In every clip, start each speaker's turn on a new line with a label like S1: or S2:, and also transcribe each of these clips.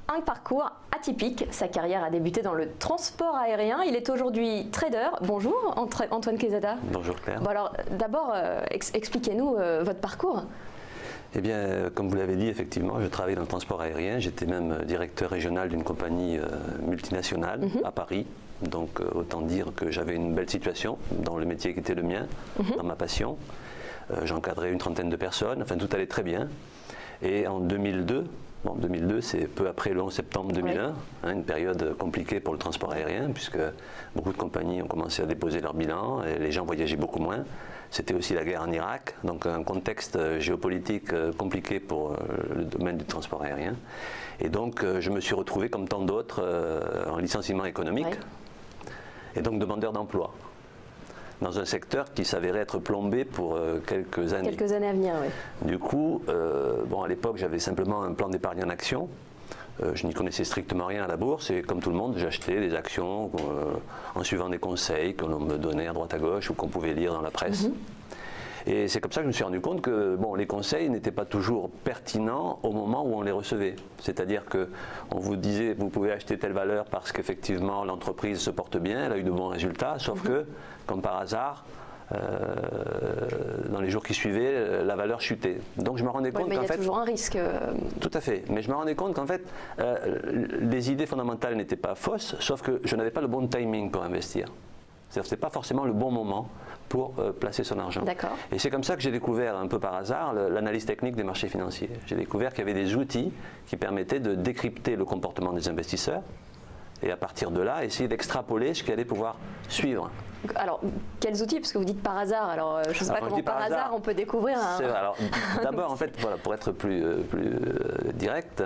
S1: un parcours atypique. Sa carrière a débuté dans le transport aérien. Il est aujourd'hui trader. Bonjour Antoine Quezada.
S2: Bonjour Claire.
S1: Bon alors d'abord, expliquez-nous votre parcours.
S2: Eh bien, comme vous l'avez dit, effectivement, je travaille dans le transport aérien. J'étais même directeur régional d'une compagnie multinationale à Paris. Donc autant dire que j'avais une belle situation dans le métier qui était le mien, dans ma passion. J'encadrais une trentaine de personnes, enfin tout allait très bien. Et en 2002, bon, 2002 c'est peu après le 11 septembre 2001, une période compliquée pour le transport aérien puisque beaucoup de compagnies ont commencé à déposer leur bilan et les gens voyageaient beaucoup moins. C'était aussi la guerre en Irak, donc un contexte géopolitique compliqué pour le domaine du transport aérien. Et donc je me suis retrouvé comme tant d'autres en licenciement économique et donc demandeur d'emploi, dans un secteur qui s'avérait être plombé pour quelques années.
S1: Quelques années à venir, oui.
S2: Du coup, bon, à l'époque, j'avais simplement un plan d'épargne en action. Je n'y connaissais strictement rien à la bourse et comme tout le monde, j'achetais des actions en suivant des conseils que l'on me donnait à droite à gauche ou qu'on pouvait lire dans la presse. Et c'est comme ça que je me suis rendu compte que bon, les conseils n'étaient pas toujours pertinents au moment où on les recevait. C'est-à-dire qu'on vous disait vous pouvez acheter telle valeur parce qu'effectivement l'entreprise se porte bien, elle a eu de bons résultats, sauf que, comme par hasard, dans les jours qui suivaient, la valeur chutait. Donc je me rendais compte qu'en fait...
S1: il y a toujours un risque.
S2: Tout à fait. Mais je me rendais compte qu'en fait, les idées fondamentales n'étaient pas fausses, sauf que je n'avais pas le bon timing pour investir. C'est-à-dire que ce n'était pas forcément le bon moment pour placer son argent. Et c'est comme ça que j'ai découvert, un peu par hasard, l'analyse technique des marchés financiers. J'ai découvert qu'il y avait des outils qui permettaient de décrypter le comportement des investisseurs et à partir de là, essayer d'extrapoler ce qui allait pouvoir suivre.
S1: Alors, quels outils? Parce que vous dites par hasard, alors je ne sais pas comment par hasard on peut découvrir un...
S2: Alors, d'abord, en fait, voilà, pour être plus direct,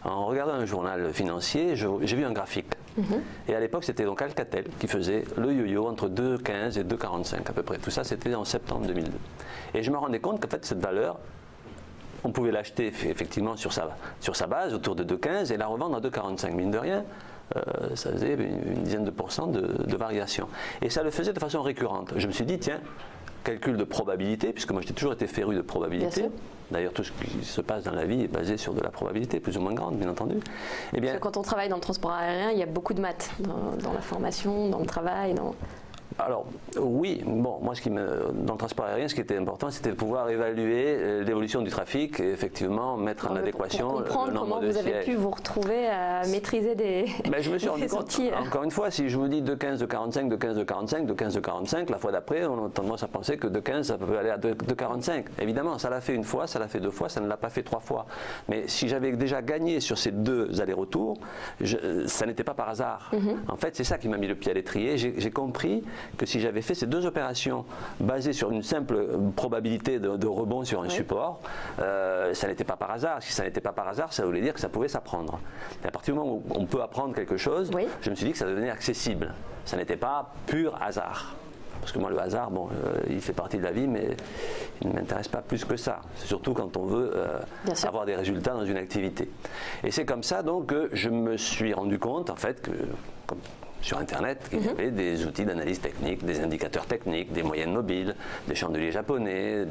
S2: en regardant un journal financier, j'ai vu un graphique. Et à l'époque, c'était donc Alcatel qui faisait le yo-yo entre 2,15 et 2,45 à peu près. Tout ça, c'était en septembre 2002. Et je me rendais compte qu'en fait, cette valeur, on pouvait l'acheter effectivement sur sa base, autour de 2,15 et la revendre à 2,45. Mine de rien, ça faisait une dizaine de pourcents de variation. Et ça le faisait de façon récurrente. Je me suis dit, tiens, calcul de probabilité, puisque moi j'ai toujours été féru de probabilité. D'ailleurs, tout ce qui se passe dans la vie est basé sur de la probabilité, plus ou moins grande, bien entendu. Eh bien,
S1: parce que quand on travaille dans le transport aérien, il y a beaucoup de maths dans la formation, dans le travail.
S2: Alors, oui, bon, moi, dans le transport aérien, ce qui était important, c'était de pouvoir évaluer l'évolution du trafic et effectivement mettre en adéquation
S1: pour comprendre
S2: le nombre
S1: comment
S2: de
S1: vous avez pu vous retrouver à maîtriser des
S2: je me suis rendu compte,
S1: outils.
S2: Encore une fois, si je vous dis de 15 de 45, de 15 de 45, de 15 de 45, la fois d'après, on a tendance à penser que de 15, ça peut aller à de 45. Évidemment, ça l'a fait une fois, ça l'a fait deux fois, ça ne l'a pas fait trois fois. Mais si j'avais déjà gagné sur ces deux allers-retours, ça n'était pas par hasard. En fait, c'est ça qui m'a mis le pied à l'étrier. J'ai compris que si j'avais fait ces deux opérations basées sur une simple probabilité de rebond sur un support, ça n'était pas par hasard. Si ça n'était pas par hasard, ça voulait dire que ça pouvait s'apprendre. Et à partir du moment où on peut apprendre quelque chose, je me suis dit que ça devenait accessible. Ça n'était pas pur hasard. Parce que moi, le hasard, bon, il fait partie de la vie, mais il ne m'intéresse pas plus que ça. C'est surtout quand on veut avoir des résultats dans une activité. Et c'est comme ça donc que je me suis rendu compte, en fait, que sur Internet, qu'il y avait des outils d'analyse technique, des indicateurs techniques, des moyennes mobiles, des chandeliers japonais.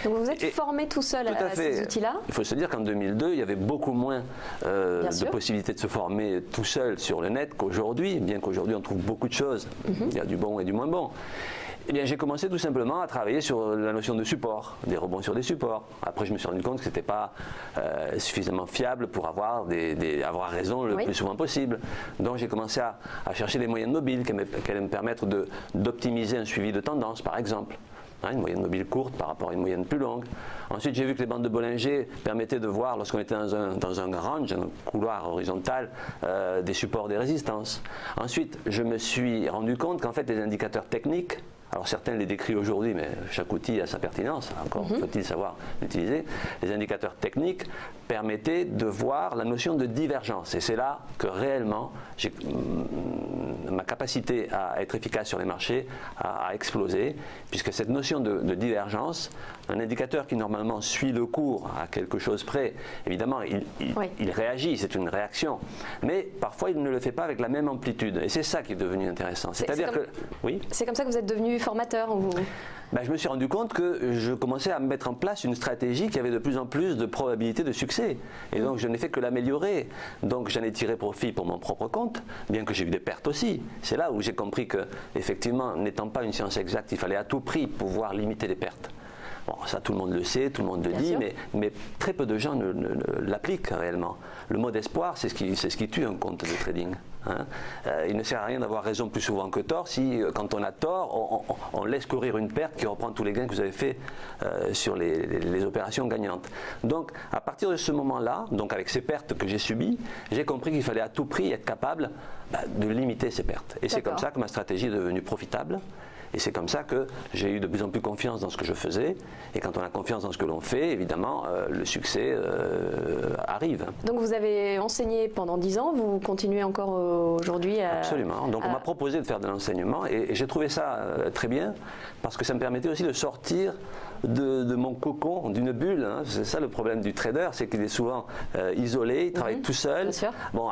S1: Donc vous êtes formé tout seul à ces outils-là?
S2: Il faut se dire qu'en 2002, il y avait beaucoup moins de possibilités de se former tout seul sur le net qu'aujourd'hui, bien qu'aujourd'hui on trouve beaucoup de choses. Il y a du bon et du moins bon. Eh bien, j'ai commencé tout simplement à travailler sur la notion de support, des rebonds sur des supports. Après, je me suis rendu compte que ce n'était pas suffisamment fiable pour avoir raison le plus souvent possible. Donc, j'ai commencé à chercher des moyennes mobiles qui allaient me permettre d'optimiser un suivi de tendance, par exemple. Une moyenne mobile courte par rapport à une moyenne plus longue. Ensuite, j'ai vu que les bandes de Bollinger permettaient de voir, lorsqu'on était dans un range, un couloir horizontal, des supports, des résistances. Ensuite, je me suis rendu compte qu'en fait, les indicateurs techniques, alors certains les décrivent aujourd'hui, mais chaque outil a sa pertinence, encore faut-il savoir l'utiliser. Les indicateurs techniques permettaient de voir la notion de divergence. Et c'est là que réellement, ma capacité à être efficace sur les marchés a explosé, puisque cette notion de divergence, un indicateur qui normalement suit le cours à quelque chose près, évidemment, il réagit, c'est une réaction. Mais parfois, il ne le fait pas avec la même amplitude. Et c'est ça qui est devenu intéressant. C'est-à-dire que...
S1: C'est comme ça que vous êtes devenu devenu formateur ou...
S2: Je me suis rendu compte que je commençais à mettre en place une stratégie qui avait de plus en plus de probabilités de succès. Et donc je n'ai fait que l'améliorer. Donc j'en ai tiré profit pour mon propre compte, bien que j'ai eu des pertes aussi. C'est là où j'ai compris que, effectivement, n'étant pas une science exacte, il fallait à tout prix pouvoir limiter les pertes. Bon, ça tout le monde le sait, tout le monde le dit, mais très peu de gens ne l'appliquent réellement. Le mot d'espoir, c'est ce qui tue un compte de trading. Hein. Il ne sert à rien d'avoir raison plus souvent que tort si, quand on a tort, on laisse courir une perte qui reprend tous les gains que vous avez fait sur les opérations gagnantes. Donc, à partir de ce moment-là, donc avec ces pertes que j'ai subies, j'ai compris qu'il fallait à tout prix être capable de limiter ces pertes. Et c'est comme ça que ma stratégie est devenue profitable. Et c'est comme ça que j'ai eu de plus en plus confiance dans ce que je faisais. Et quand on a confiance dans ce que l'on fait, évidemment, le succès arrive.
S1: Donc vous avez enseigné pendant 10 ans, vous continuez encore aujourd'hui à...
S2: Absolument. Donc on m'a proposé de faire de l'enseignement et j'ai trouvé ça très bien parce que ça me permettait aussi de sortir de mon cocon, d'une bulle. Hein. C'est ça le problème du trader, c'est qu'il est souvent isolé, il travaille tout seul, bon,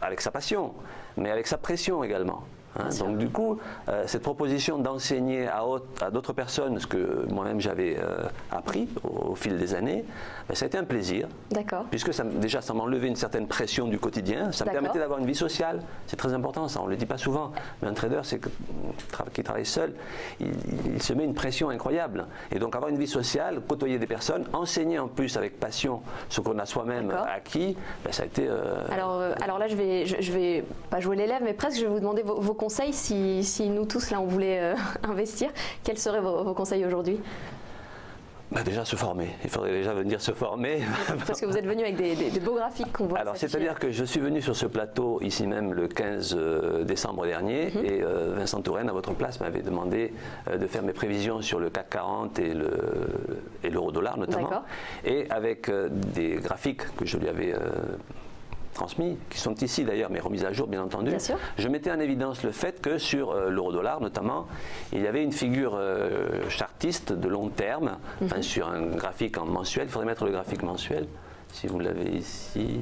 S2: avec sa passion, mais avec sa pression également. Hein, donc du coup, cette proposition d'enseigner à d'autres personnes ce que moi-même j'avais appris au fil des années, ça a été un plaisir.
S1: D'accord.
S2: Puisque déjà ça m'enlevait une certaine pression du quotidien, ça me permettait d'avoir une vie sociale. C'est très important ça, on ne le dit pas souvent. Mais un trader qui travaille seul, il se met une pression incroyable. Et donc avoir une vie sociale, côtoyer des personnes, enseigner en plus avec passion ce qu'on a soi-même acquis, ça a été...
S1: Alors là, je vais pas jouer l'élève, mais presque je vais vous demander vos conseils si nous tous là on voulait investir. Quels seraient vos conseils aujourd'hui?
S2: Déjà se former, il faudrait déjà venir se former.
S1: Parce que vous êtes venu avec des beaux graphiques qu'on voit.
S2: Alors c'est-à-dire que je suis venu sur ce plateau ici même le 15 décembre dernier et Vincent Touraine à votre place m'avait demandé de faire mes prévisions sur le CAC 40 et l'euro-dollar notamment. Et avec des graphiques que je lui avais transmis, qui sont ici d'ailleurs, mais remises à jour bien entendu, je mettais en évidence le fait que sur l'euro-dollar notamment, il y avait une figure chartiste de long terme, enfin, sur un graphique en mensuel. Il faudrait mettre le graphique mensuel, si vous l'avez ici.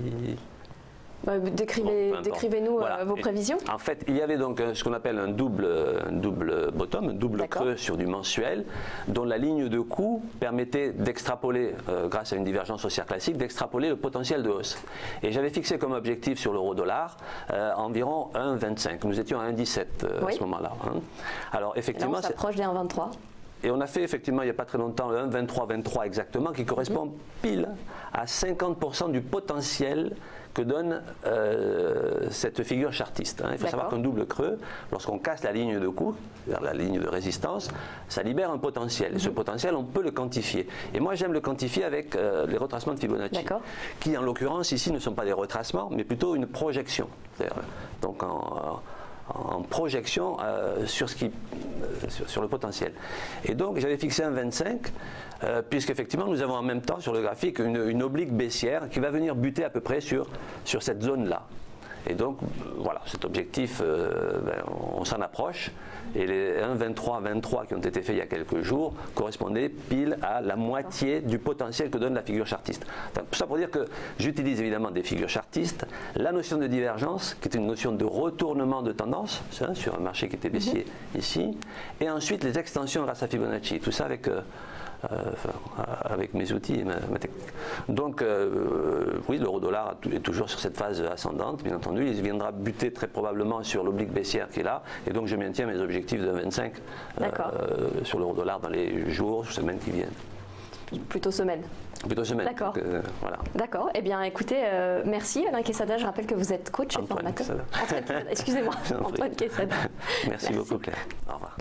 S1: Décrivez-nous vos prévisions.
S2: En fait, il y avait donc ce qu'on appelle un double bottom, un double creux sur du mensuel, dont la ligne de coût permettait d'extrapoler, grâce à une divergence haussière classique, d'extrapoler le potentiel de hausse. Et j'avais fixé comme objectif sur l'euro-dollar environ 1,25. Nous étions à 1,17 à ce moment-là. Hein. Alors effectivement,
S1: là, on s'approche des 1,23.
S2: Et on a fait effectivement il n'y a pas très longtemps le 1,23 exactement, qui correspond pile à 50% du potentiel que donne cette figure chartiste. Hein. Il faut savoir qu'un double creux, lorsqu'on casse la ligne de coût, vers la ligne de résistance, ça libère un potentiel. Et ce potentiel, on peut le quantifier. Et moi, j'aime le quantifier avec les retracements de Fibonacci, qui en l'occurrence ici ne sont pas des retracements, mais plutôt une projection. Donc en projection sur le potentiel. Et donc j'avais fixé un 25, puisqu'effectivement nous avons en même temps sur le graphique une oblique baissière qui va venir buter à peu près sur cette zone-là. Et donc voilà, cet objectif, on s'en approche. Et les 1,23 qui ont été faits il y a quelques jours correspondaient pile à la moitié du potentiel que donne la figure chartiste. Enfin, tout ça pour dire que j'utilise évidemment des figures chartistes, la notion de divergence, qui est une notion de retournement de tendance, hein, sur un marché qui était baissier ici, et ensuite les extensions grâce à Fibonacci. Tout ça avec mes outils et ma technique. Donc oui, l'euro-dollar est toujours sur cette phase ascendante, bien entendu. Il viendra buter très probablement sur l'oblique baissière qui est là, et donc je maintiens mes objectifs de 25 sur l'euro-dollar dans les jours, semaines qui viennent.
S1: Plutôt semaine.
S2: Plutôt semaine.
S1: D'accord.
S2: Voilà.
S1: D'accord. Eh bien, écoutez, merci Alain Quesada. Je rappelle que vous êtes coach et formateur. Excusez-moi, Antoine Quesada.
S2: Merci beaucoup Claire. Au revoir.